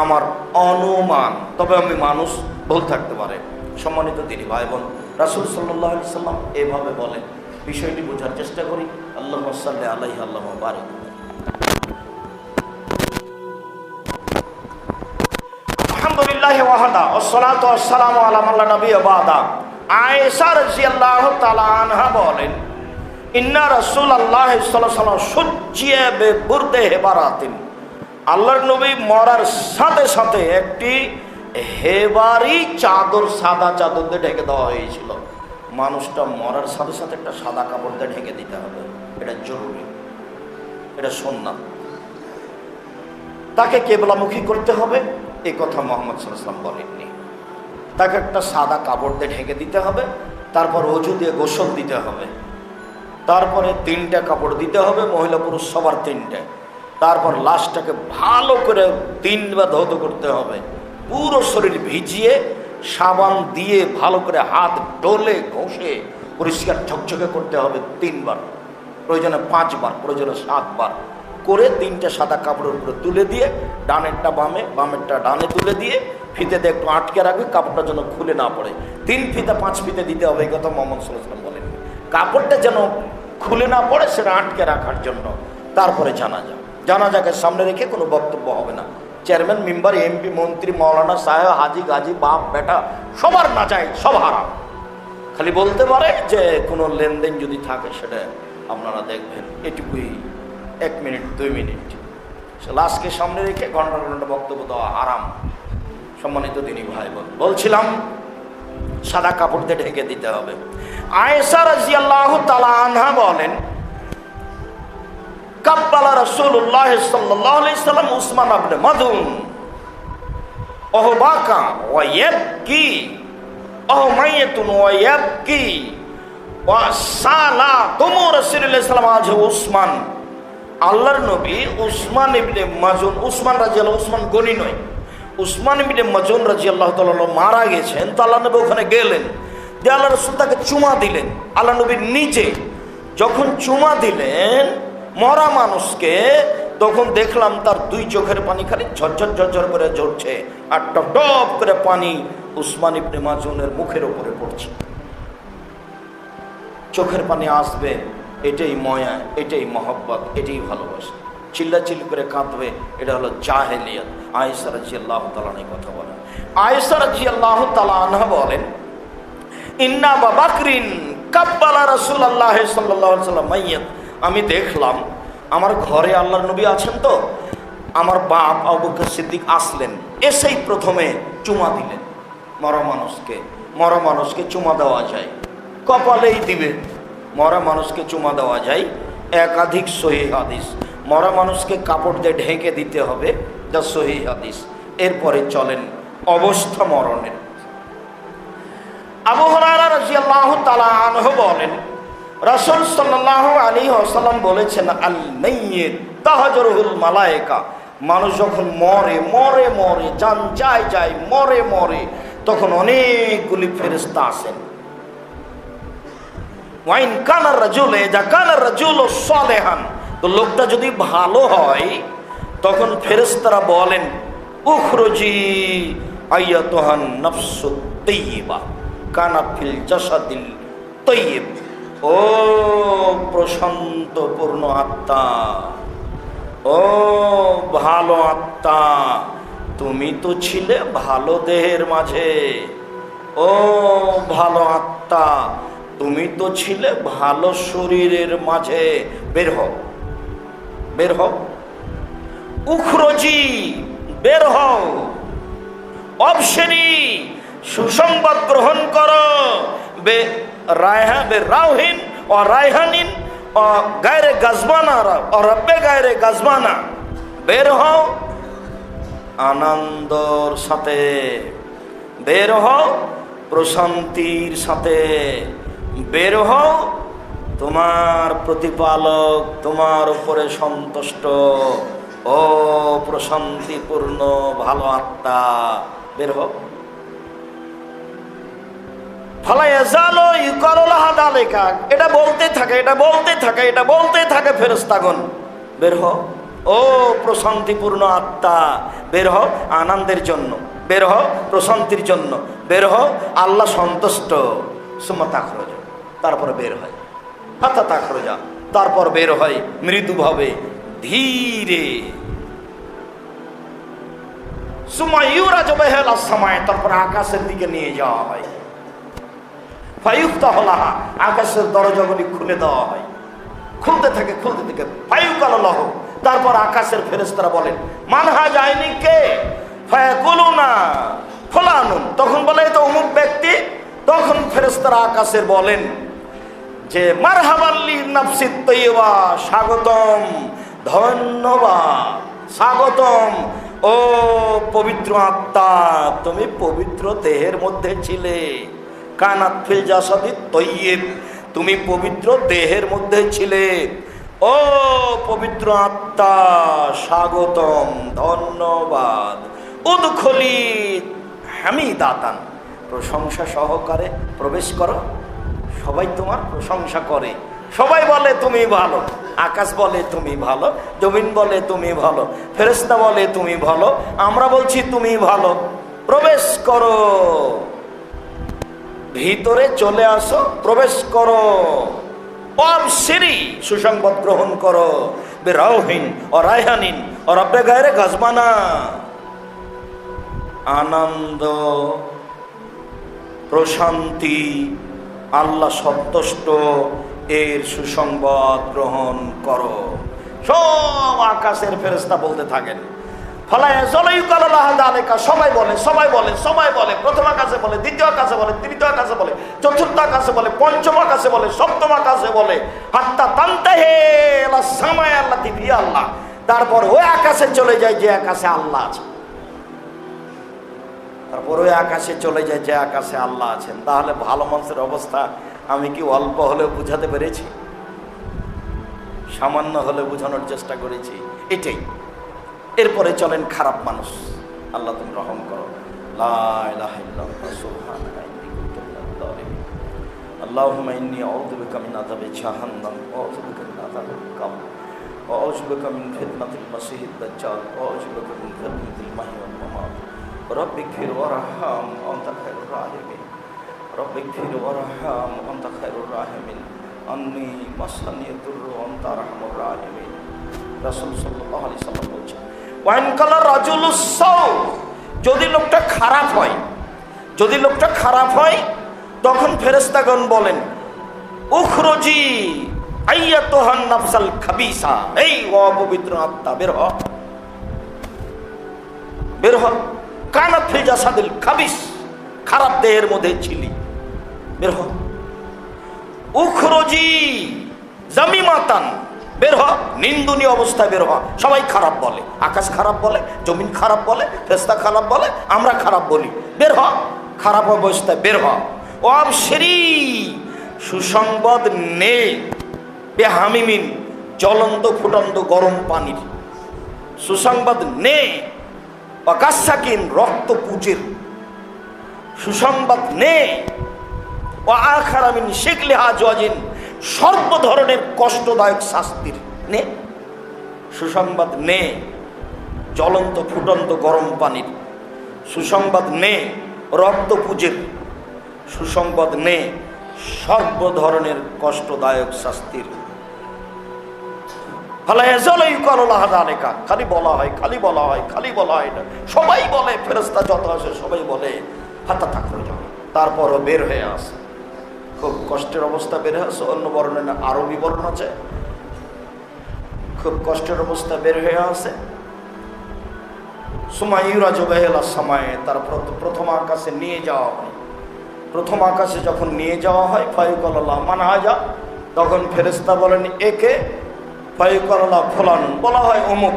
আমার অনুমান। তবে আমি মানুষ ভুল থাকতে পারে। সম্মানিত দিনী ভাই বোন, রাসূল সাল্লাল্লাহু আলাইহি সাল্লাম এভাবে বলেন, বিষয়টি বোঝার চেষ্টা করি। আল্লাহুম্মা সাল্লি আলাইহি আল্লাহুম্মা বারিক। আলহামদুলিল্লাহি ওয়াহদা ওয়াসসালাতু ওয়াসসালামু আলা মান লা নাবিয়্যা বা'দা। আয়েশা রাদিয়াল্লাহু তাআলা আনহা বলেন, ইন্না রাসূলুল্লাহ সাল্লাল্লাহু আলাইহি ওয়াসাল্লাম সুজ্জিয়া বিবুরদে হেবারাতিন, আল্লাহর নবী মরার সাথে সাথে একটি হেবারি চাদর, সাদা চাদর দিয়ে ঢেকে দেওয়া হয়েছিল। মানুষটা মরার সাথে সাথে একটা সাদা কাপড় দিয়ে ঢেকে দিতে হবে, এটা জরুরি, এটা সুন্নাত। তাকে কিবলামুখী করতে হবে এই কথা মুহাম্মদ সাল্লাল্লাহু আলাইহি ওয়াসাল্লাম বলেননি। তাকে একটা সাদা কাপড় দিয়ে ঢেকে দিতে হবে, তারপর ওযু দিয়ে গোসল দিতে হবে, তারপরে 3টা কাপড় দিতে হবে, মহিলা পুরুষ সবার 3টে। তারপর লাশটাকে ভালো করে 3বার ধৌত করতে হবে, পুরো শরীর ভিজিয়ে সাবান দিয়ে ভালো করে হাত ডলে ঘষে পরিষ্কার ঝকঝকে করতে হবে 3বার, প্রয়োজনে 5বার, প্রয়োজনে 7বার করে 3টে সাদা কাপড়ের উপরে তুলে দিয়ে ডানেরটা বামে, বামেরটা ডানে তুলে দিয়ে ফিতে দিয়ে একটু আটকে রাখবে, কাপড়টা যেন খুলে না পড়ে। 3 ফিতে 5 ফিতে দিতে হবে, এই কথা মুহাম্মদ সাল্লাল্লাহু আলাইহি ওয়াসাল্লাম বলেন। কাপড়টা যেন খুলে না পড়ে সেটা আটকে রাখার জন্য। তারপরে জানাজাকে সামনে রেখে কোনো বক্তব্য হবে না। চেয়ারম্যান, মেম্বার, এমপি, মন্ত্রী, মাওলানা সাহেব, হাজি, গাজী, বাপ বেটা সবার না যায়, সব হারাম। খালি বলতে পারে যে কোনো লেনদেন যদি থাকে সেটা আপনারা দেখবেন, এটুকুই, 1 মিনিট 2 মিনিট। লাশকে সামনে রেখে ঘন্টা ঘন্টা বক্তব্য দেওয়া হারাম। সম্মানিত দিনী ভাই বোন, বলছিলাম সাদা কাপড় দিয়ে ঢেকে দিতে হবে। আয়েশা রাদিয়াল্লাহু তাআলা আনহা বলেন, কাব্বালা রাসূলুল্লাহ সাল্লাল্লাহু আলাইহি সাল্লাম উসমান ইবনে মাযউন ওয়া বাকা ওয়া ইয়াবকি ওয়া মাইয়াতুন ওয়া ইয়াবকি ওয়া সালাতুমু রাসূলুল্লাহ সাল্লাল্লাহু আলাইহি ওয়াসাল্লাম উসমান। আল্লাহর নবী উসমান ইবনে মাযউন, উসমান রাদিয়াল্লাহু, উসমান গনি নয়, উসমান ইবনে মাযউন রাদিয়াল্লাহু তাআলা মারা গেছেন। তো আল্লাহ নবী ওখানে গেলেন, দিয়ে আল্লাহ রাসূল তাকে চুমা দিলেন। আল্লাহ নবী নিজে যখন চুমা দিলেন মরা মানুষকে, তখন দেখলাম তার 2 চোখের পানি খালি ঝরঝর ঝরঝর করে ঝরছে, আর টপ টপ করে পানি উসমান ইবনে মাযউনের মুখের উপরে পড়ছে। চোখের পানি আসবে, এটাই ময়া, এটাই মহব্বত, এটাই ভালোবাসা। চিল্লাচিল্লি করে কাঁদবে, এটা হলো জাহেলিয়াত। আয়েশা রাদিয়াল্লাহু তাআলা এই কথা বলেন। আয়েশা রাদিয়াল্লাহু তাআলা আনহা বলেন, ইন্না আবু বকরিন কাব্বালা রাসূলুল্লাহ সাল্লাল্লাহু আলাইহি ওয়াসাল্লাম মাইয়াত। আমি দেখলাম আমার ঘরে আল্লাহর নবী আছেন, তো আমার বাপ আবু বকর সিদ্দিক আসলেন, এসেই প্রথমে চুমা দিলেন। মরা মানুষকে চুমা দেওয়া যায়, কপালেই দিবে। মরা মানুষকে চুমা দেওয়া যায়, একাধিক সহিহ হাদিস। মরা মানুষকে কাপড় দিয়ে ঢেকে দিতে হবে, যা সহিহ হাদিস। এরপরে চলেন অবস্থা মরণের। আবু হুরায়রা রাদিয়াল্লাহু তাআলা আনহু বলেন, রাসূল সাল্লাল্লাহু আলাইহি ওয়াসাল্লাম বলেছেন, আল মাইয়িত তাহজুরুল মালায়েকা। মানুষ যখন মরে মরে মরে জান যায় যায় মরে মরে, তখন অনেকগুলি ফেরেশতা আসেন। ওয়াইন কানার রাজুল ইযা কানার রাজুলু সালিহান, তো লোকটা যদি ভালো হয় তখন ফেরেশতারা বলেন, উখরুজি আইয়াতুহান নাফসুত তাইয়্যিবা কানা ফিল জাসাদিল তাইয়্যিব। ও প্রশান্ত পূর্ণ আত্মা, ও ভালো আত্মা, তুমি তো ছিলে ভালো দেহের মাঝে, ও ভালো আত্মা, তুমি তো ছিলে ভালো শরীরের মাঝে, বের হও, বের হও। উখরজি, বের হও। অবশেরি, সুসংবাদ গ্রহণ করো। বে রাউহিন ও রায়হানিন ও গায়রে গাজবানা ও রব্বে গায়রে গাজবানা, বের হও আনন্দর সাথে, বের হও প্রশান্তির সাথে, বের হও তোমার প্রতিপালক তোমার উপরে সন্তুষ্ট, ও প্রশান্তিপূর্ণ ভালো আত্মা, বের হও। এটা বলতে থাকে, এটা বলতে থাকে, এটা বলতে থাকে ফেরেশতাগণ, বের হও ও প্রশান্তিপূর্ণ আত্মা, বের হও আনন্দের জন্য, বের হও প্রশান্তির জন্য, বের হও আল্লাহ সন্তুষ্ট। সুম্মা তাখরুজ, তারপরে বের হয়। হাত্তা তাখরুজা, তারপর বের হয় মৃদুভাবে, ধীরে। সুম্মা ইউরাজু বিহিল আস-সামায়ে, তারপর আকাশের দিকে নিয়ে যাওয়া হয়। ফায়ুফতাহু লাহা, আকাশের দরজাগুলি খুলে দেওয়া হয়, খুলতে থাকে খুলতে থাকে। ফায়ুকাল লাহু, তারপর আকাশের ফেরেশতারা বলেন মান হাযা, ইনি কে? ফায়াকুলুনা ফুলানুন, তখন বলে তো অমুক ব্যক্তি। তখন ফেরেশতারা আকাশের বলেন যে মারহাবান লিনাফসিত তাইয়্যিবা, স্বাগতম, ধন্যবাদ, স্বাগতম ও পবিত্র আত্মা, তুমি পবিত্র দেহের মধ্যে ছিলে। কানাত ফিল জাসাদি তাইয়্যিব, তুমি পবিত্র দেহের মধ্যে ছিলে, ও পবিত্র আত্মা, স্বাগতম, ধন্যবাদ। উদখুলি হামিদাতান, প্রশংসা সহকারে প্রবেশ করো। সবাই তোমার প্রশংসা করে, সবাই বলে তুমি ভালো। আকাশ বলে তুমি ভালো, জমিন বলে তুমি ভালো, ফেরেশতা বলে তুমি ভালো, আমরা বলছি তুমি ভালো। প্রবেশ করো, ভিতরে চলে আসো, প্রবেশ করো। অবশিরি, সুসংবাদ গ্রহণ করো। বিরাউহিন ও রায়হানিন ও রব্বে গায়রে গাজবানা, আনন্দ, প্রশান্তি, আল্লাহ সন্তুষ্ট এর সুসংবাদ গ্রহণ করো। সব আকাশের ফেরেশতা বলতে থাকেন। সবাই বলে, সবাই বলে, সবাই বলে। প্রথম আকাশে বলে, দ্বিতীয় আকাশে বলে, তৃতীয় আকাশে বলে, চতুর্থ আকাশে বলে, পঞ্চম আকাশে বলে, সপ্তম আকাশে বলে। হাত্তা তানতাহে ইলা সামায়ে আল্লাতী ফিহা আল্লাহ, তারপর ওই আকাশে চলে যায় যে আকাশে আল্লাহ আছে। তারপর ওই আকাশে চলে যায় যে আকাশে আল্লাহ আছেন। তাহলে ভালো মানুষের অবস্থা আমি কি অল্প হলেও বুঝাতে পেরেছি? সামান্য হলে বোঝানোর চেষ্টা করেছি, এটাই। এরপরে চলেন খারাপ মানুষ। আল্লাহ তুমি রহম করো। লা ইলাহা ইল্লাল্লাহ সুবহানাকা ইন্নী কুনতু মিনাজ জালিমিন। আল্লাহুম্মা ইন্নী আউযু বিকা মিন আযাবি জাহান্নাম ওয়া আউযু বিকা মিন আযাবিল কবর ওয়া আউযু বিকা মিন ফিতনাতিল মাসীহিদ দাজ্জাল ওয়া আউযু বিকা মিন ফিতনাতিল মাহইয়া ওয়াল মামাত। রব্বিগফির ওয়ারহাম আনতা খায়রুর রাহিমিন। রব্বিগফির ওয়ারহাম আনতা খায়রুর রাহিমিন। আন্নী মাসানিয়াদ দুররু ওয়া আনতা আরহামুর রাহিমিন। রাসূল সাল্লাল্লাহু আলাইহি সাল্লাম বলেছেন, ওয়াইনকালা রাজুলুস সাউ, যদি লোকটা খারাপ হয়, যদি লোকটা খারাপ হয়, তখন ফেরেশতাগণ বলেন উখরুজি আইয়াতুহান নাফসাল খাবিসা, এই অপবিত্র আত্মা, বের হ, বের হ। কানাত ফি জাসাদিল খাবিস, খারাপ দেহের মধ্যে ছিলি, বের হ। উখরুজি জামিমাতান, বের হ, নিন্দনীয় অবস্থায় বের হ। সবাই খারাপ বলে, আকাশ খারাপ বলে, জমিন খারাপ বলে, ফেরেশতা খারাপ বলে, আমরা খারাপ বলি, বের হ, খারাপ অবস্থায় বের হ। ওয়াবশিরি, সুসংবাদ নে, বেহামিমিন, জ্বলন্ত ফুটন্ত গরম পানির সুসংবাদ নে। ওয়াগাসাকিন, রক্ত পুচের সুসংবাদ নে। ও আখারা মিন শিকলিহা জাওয়াজিন, সর্ব ধরনের কষ্টদায়ক শাস্তির নে, সুসংবাদ নে। জ্বলন্ত ফুটন্ত গরম পানির সুসংবাদ নে, রক্তপুজের সুসংবাদ নে, সর্ব ধরনের কষ্টদায়ক শাস্তির। খালি বলা হয়, খালি বলা হয়, খালি বলা হয় না, সবাই বলে, ফেরেশতা যত আসে সবাই বলে হাতা থাকলো যাবে, তারপরও বের হয়ে আসে। খুব কষ্টের অবস্থা বের হয়ে আসে। অন্য বর্ণে না, আরবি বর্ণ আছে, খুব কষ্টের অবস্থা বের হয়ে আসে। সুমাইরা জবাহেলা সময় তারপর প্রথম আকাশে নিয়ে যাওয়া হয়। প্রথম আকাশে যখন নিয়ে যাওয়া হয়, ফায়ুকাল্লাহ মান হাজা, তখন ফেরেশতা বলেন একে, ফায়ুকাল্লাহ ফুলান, বলা হয় অমুক।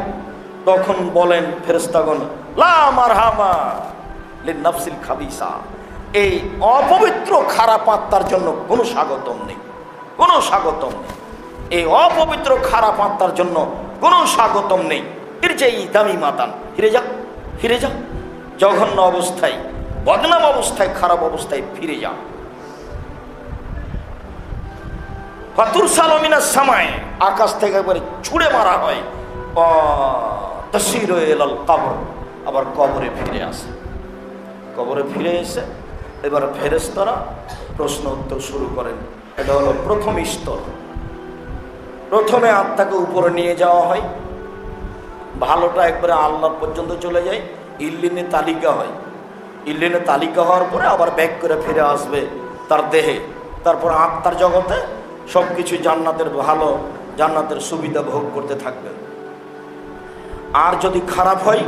তখন বলেন ফেরেশতাগণ লা মারহামা লিন-নাফসিল খাবিসা, এই অপবিত্র খারাপ আত্মার জন্য কোনো স্বাগতম নেই, কোনো স্বাগতম নেই। এই অপবিত্র খারাপ আত্মার জন্য কোনো স্বাগতম নেই। এর যে ইতামি মাতান, ফিরে যা, ফিরে যা, জঘন্য অবস্থায়, বদনাম অবস্থায়, খারাপ অবস্থায় ফিরে যা। ফাতুর সালমিনাস সামায়, আকাশ থেকে একবারে ছুঁড়ে মারা হয়। তাসিরু ইলাল কবর, আবার কবরে ফিরে আসে। কবরে ফিরে এসে এবার ফেরেশতারা প্রশ্ন উত্তর শুরু করেন। এটা হলো প্রথম স্তর। প্রথমে আত্মাকে উপরে নিয়ে যাওয়া হয়, ভালোটা একবারে আল্লাহ পর্যন্ত চলে যায়, ইল্লিনে তালিকা হয়। ইল্লিনে তালিকা হওয়ার পরে আবার ব্যাক করে ফিরে আসবে তার দেহে। তারপর আত্মার জগতে সব কিছু জান্নাতের ভালো, জান্নাতের সুবিধা ভোগ করতে থাকবে। আর যদি খারাপ হয়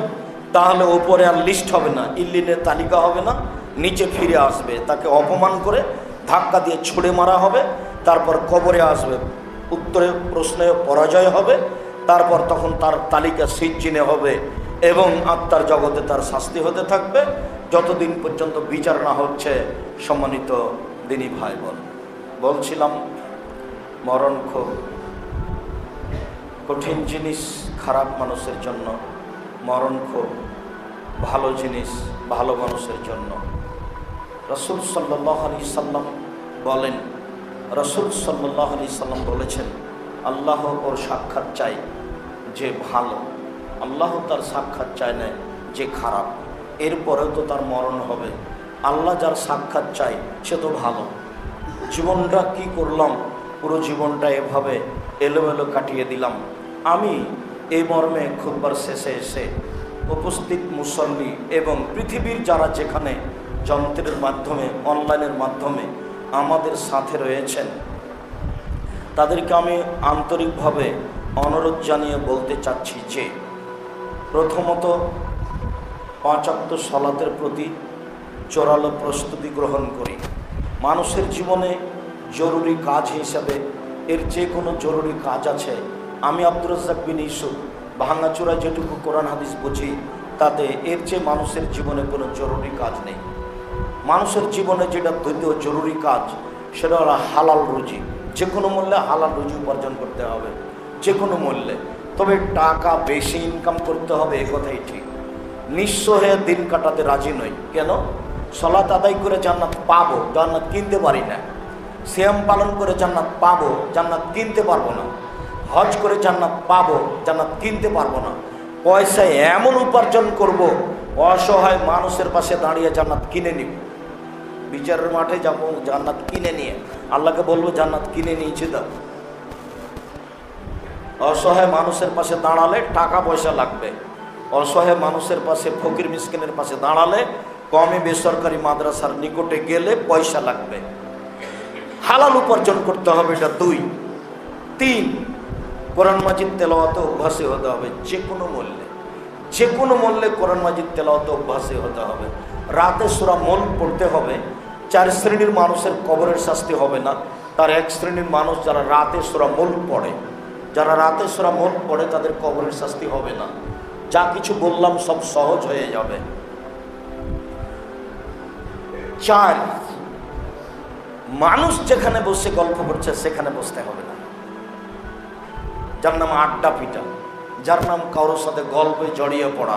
তাহলে ওপরে আর লিস্ট হবে না, ইল্লিনের তালিকা হবে না, নিচে ফিরে আসবে, তাকে অপমান করে ধাক্কা দিয়ে ছুঁড়ে মারা হবে। তারপর কবরে আসবে, উত্তরে প্রশ্নে পরাজয় হবে। তারপর তখন তার তালিকা সিজ্জিনে হবে এবং আত্মার জগতে তার শাস্তি হতে থাকবে যতদিন পর্যন্ত বিচার না হচ্ছে। সম্মানিত দিনী ভাই বোন, বলছিলাম মরণ খুব কঠিন জিনিস খারাপ মানুষের জন্য, মরণ খুব ভালো জিনিস ভালো মানুষের জন্য। রাসূল সাল্লাল্লাহু আলাইহি সাল্লাম বলেন, রাসূল সাল্লাল্লাহু আলাইহি সাল্লাম বলেছেন, আল্লাহ ওর সাক্ষাৎ চাই যে ভালো, আল্লাহ তার সাক্ষাৎ চায় না যে খারাপ। এরপরেও তো তার মরণ হবে। আল্লাহ যার সাক্ষাৎ চাই সে তো ভালো। জীবনটা কি করলাম, পুরো জীবনটা এভাবে এলোমেলো কাটিয়ে দিলাম। আমি এই মর্মে খুতবার শেষে এসে উপস্থিত মুসল্লি এবং পৃথিবীর যারা যেখানে যন্ত্রের মাধ্যমে, অনলাইনের মাধ্যমে আমাদের সাথে রয়েছেন, তাদেরকে আমি আন্তরিকভাবে অনুরোধ জানিয়ে বলতে চাচ্ছি যে প্রথমত 5 ওয়াক্ত সালাতের প্রতি জোরালো প্রস্তুতি গ্রহণ করি। মানুষের জীবনে জরুরি কাজ হিসাবে এর যে কোনো জরুরি কাজ আছে। আমি আব্দুর রাজ্জাক বিন ইউসুফ ভাঙাচোরা যেটুকু কোরআন হাদিস বুঝি তাতে এর চেয়ে মানুষের জীবনে কোনো জরুরি কাজ নেই। মানুষের জীবনে যেটা দ্বিতীয় জরুরি কাজ সেটা হলো হালাল রুজি। যে কোনো মূল্যে হালাল রুজি উপার্জন করতে হবে, যে কোনো মূল্যে। তবে টাকা বেশি ইনকাম করতে হবে, এ কথাই ঠিক। নিঃস্ব হয়ে দিন কাটাতে রাজি নই। কেন? সালাত আদায় করে জান্নাত পাবো, জান্নাত কিনতে পারি না। সিয়াম পালন করে জান্নাত পাবো, জান্নাত কিনতে পারবো না। হজ করে জান্নাত পাবো, জান্নাত কিনতে পারবো না। পয়সায় এমন উপার্জন করব, অসহায় মানুষের পাশে দাঁড়িয়ে জান্নাত কিনে নিব। বিচারের মাঠে যাবো জান্নাত কিনে নিয়ে, আল্লাহকে বলবো জান্নাত কিনে নিয়েছি দাও। অসহায় মানুষের পাশে দাঁড়ালে টাকা পয়সা লাগবে। অসহায় মানুষের পাশে, ফকির মিসকিনের পাশে দাঁড়ালে, কমে বেসরকারি মাদ্রাসার নিকটে গেলে পয়সা লাগবে। হালাল উপার্জন করতে হবে, এটা 2। 3, কোরআন মাজিদ তেলাওয়াতে অভ্যাসী হতে হবে। যে কোনো মূল্যে, যে কোনো মূল্যে কোরআন মাজিদ তেলাওয়াতে অভ্যাসী হতে হবে। রাতে সূরা মুলক পড়তে হবে। 4 শ্রেণীর মানুষের কবরের শাস্তি হবে না। তার 1 শ্রেণীর মানুষ যারা রাতে সূরা মুলক পড়ে, যারা রাতে সূরা মুলক পড়ে তাদের কবরের শাস্তি হবে না। যা কিছু বললাম সব সহজ হয়ে যাবে। 4, মানুষ যেখানে বসে গল্প করছে সেখানে বসতে হবে না। যার নাম আড্ডা পিটা, যার নাম কারোর সাথে গল্পে জড়িয়ে পড়া।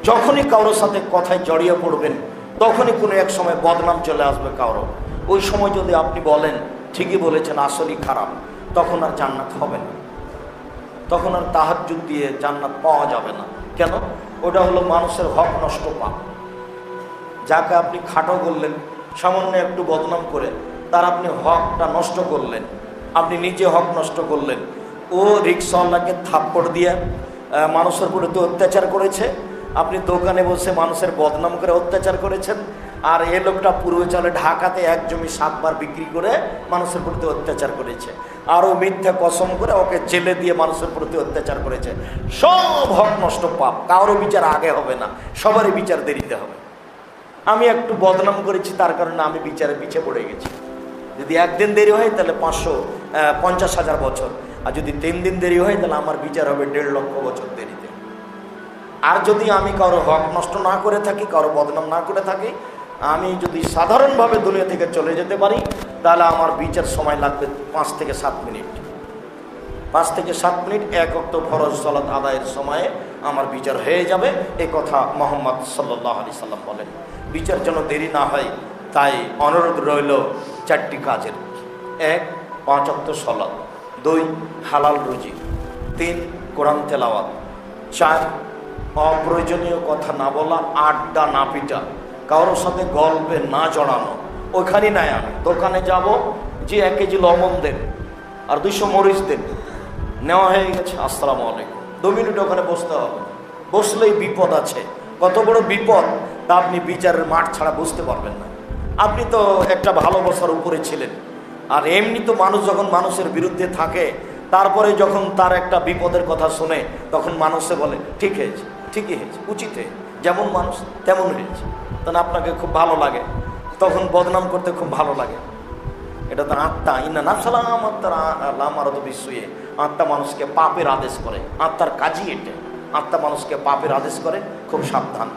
যখনই কারোর সাথে কথায় জড়িয়ে পড়বেন তখনই কোনো এক সময় বদনাম চলে আসবে কারো। ওই সময় যদি আপনি বলেন ঠিকই বলেছেন, আসলেই খারাপ, তখন আর জান্নাত হবে না, তখন আর তাহাজ্জুদ দিয়ে জান্নাত পাওয়া যাবে না। কেন? ওটা হলো মানুষের হক নষ্ট পাপ। যাকে আপনি খাটো করলেন, সামান্য একটু বদনাম করে তার আপনি হকটা নষ্ট করলেন, আপনি নিজে হক নষ্ট করলেন। ও রিক্সাওয়ালাকে থাপ্পড় দিয়ে মানুষের উপরে তো অত্যাচার করেছে, আপনি দোকানে বসে মানুষের বদনাম করে অত্যাচার করেছেন, আর এ লোকটা পূর্বাঞ্চলে ঢাকাতে এক জমি 7 বার বিক্রি করে মানুষের প্রতি অত্যাচার করেছে, আরও মিথ্যা কসম করে ওকে জেলে দিয়ে মানুষের প্রতি অত্যাচার করেছে। সব হক নষ্ট পাপ, কারো বিচার আগে হবে না, সবারই বিচার দেরিতে হবে। আমি একটু বদনাম করেছি, তার কারণে আমি বিচারে পিছিয়ে পড়ে গেছি। যদি একদিন দেরি হয় তাহলে 550,000 বছর, আর যদি 3 দিন দেরি হয় তাহলে আমার বিচার হবে 1.5 লক্ষ বছর দেরিতে। আর যদি আমি কারো হক নষ্ট না করে থাকি, কারো বদনাম না করে থাকি, আমি যদি সাধারণভাবে দুনিয়া থেকে চলে যেতে পারি, তাহলে আমার বিচার সময় লাগবে 5 থেকে 7 মিনিট। 5 থেকে 7 মিনিট এক ওয়াক্ত ফরজ সালাত আদায়ের সময়ে আমার বিচার হয়ে যাবে। এই কথা মুহাম্মদ সাল্লাল্লাহু আলাইহি সাল্লাম বলেন। বিচার যেন দেরি না হয়, তাই অনুরোধ রইল 4টি কাজের। 1, 5 ওয়াক্ত সালাত। 2, হালাল রুজি। 3, কোরআন তেলাওয়াত। 4, অপ্রয়োজনীয় কথা না বলা, আড্ডা না পিটা, কারোর সাথে গল্পে না জড়ানো। ওইখানে নাই আমি দোকানে যাব, যে 1 কেজি লবণ দেন আর 200 মরিচ দেন, নেওয়া হয়ে গেছে, আসসালামু আলাইকুম। 2 মিনিট ওখানে বসতে হবে, বসলেই বিপদ আছে। কত বড় বিপদ তা আপনি বিচারের মাঠ ছাড়া বুঝতে পারবেন না। আপনি তো একটা ভালোবাসার উপরে ছিলেন, আর এমনি তো মানুষ যখন মানুষের বিরুদ্ধে থাকে, তারপরে যখন তার একটা বিপদের কথা শুনে, তখন মানুষে বলে ঠিক হয়েছে, ঠিকই হয়েছে, উচিত হয়েছে, যেমন মানুষ তেমন হয়েছে, তখন আপনাকে খুব ভালো লাগে, তখন বদনাম করতে খুব ভালো লাগে। এটা তো আত্মা, ইন্না নাফসাল আমারত বিশ্বয়ে, আত্মা মানুষকে পাপের আদেশ করে, আত্মার কাজই এটা, আত্মা মানুষকে পাপের আদেশ করে। খুব সাবধান।